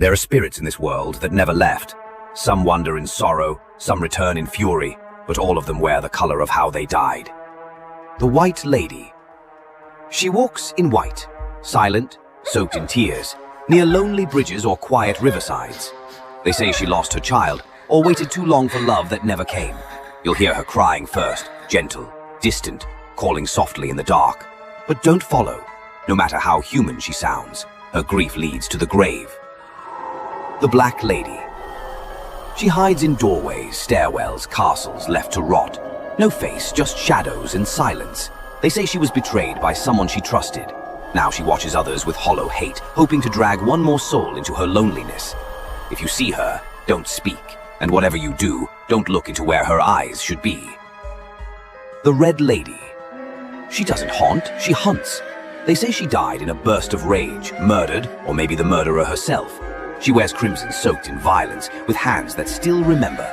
There are spirits in this world that never left. Some wander in sorrow, some return in fury, but all of them wear the color of how they died. The White Lady. She walks in white, silent, soaked in tears, near lonely bridges or quiet riversides. They say she lost her child, or waited too long for love that never came. You'll hear her crying first, gentle, distant, calling softly in the dark. But don't follow. No matter how human she sounds, her grief leads to the grave. The Black Lady. She hides in doorways, stairwells, castles left to rot. No face, just shadows and silence. They say she was betrayed by someone she trusted. Now she watches others with hollow hate, hoping to drag one more soul into her loneliness. If you see her, don't speak, and whatever you do, don't look into where her eyes should be. The Red Lady. She doesn't haunt, she hunts. They say she died in a burst of rage, murdered, or maybe the murderer herself. She wears crimson soaked in violence, with hands that still remember.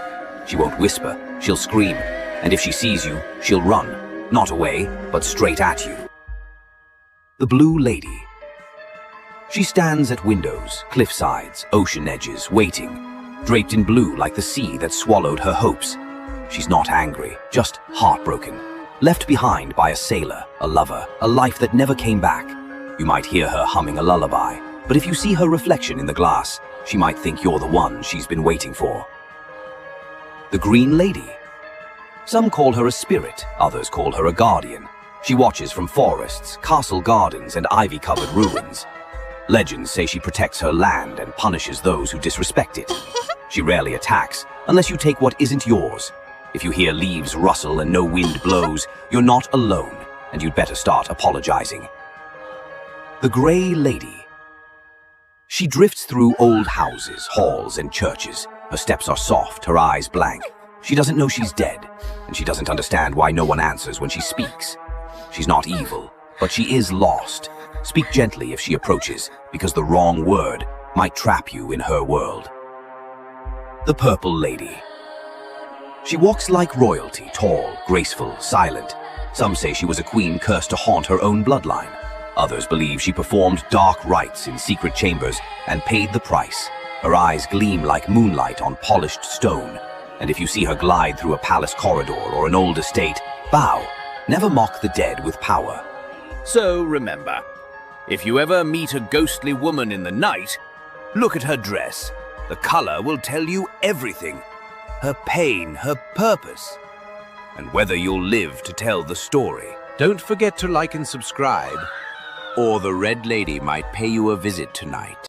She won't whisper, she'll scream, and if she sees you, she'll run, not away, but straight at you. The Blue Lady. She stands at windows, cliffsides, ocean edges, waiting, draped in blue like the sea that swallowed her hopes. She's not angry, just heartbroken, left behind by a sailor, a lover, a life that never came back. You might hear her humming a lullaby, but if you see her reflection in the glass, she might think you're the one she's been waiting for. The Green Lady. Some call her a spirit, others call her a guardian. She watches from forests, castle gardens, and ivy-covered ruins. Legends say she protects her land and punishes those who disrespect it. She rarely attacks, unless you take what isn't yours. If you hear leaves rustle and no wind blows, you're not alone, and you'd better start apologizing. The Grey Lady. She drifts through old houses, halls, and churches. Her steps are soft, her eyes blank. She doesn't know she's dead, and she doesn't understand why no one answers when she speaks. She's not evil, but she is lost. Speak gently if she approaches, because the wrong word might trap you in her world. The Purple Lady. She walks like royalty, tall, graceful, silent. Some say she was a queen cursed to haunt her own bloodline. Others believe she performed dark rites in secret chambers and paid the price. Her eyes gleam like moonlight on polished stone. And if you see her glide through a palace corridor or an old estate, bow. Never mock the dead with power. So remember, if you ever meet a ghostly woman in the night, look at her dress. The color will tell you everything. Her pain, her purpose, and whether you'll live to tell the story. Don't forget to like and subscribe, or the Red Lady might pay you a visit tonight.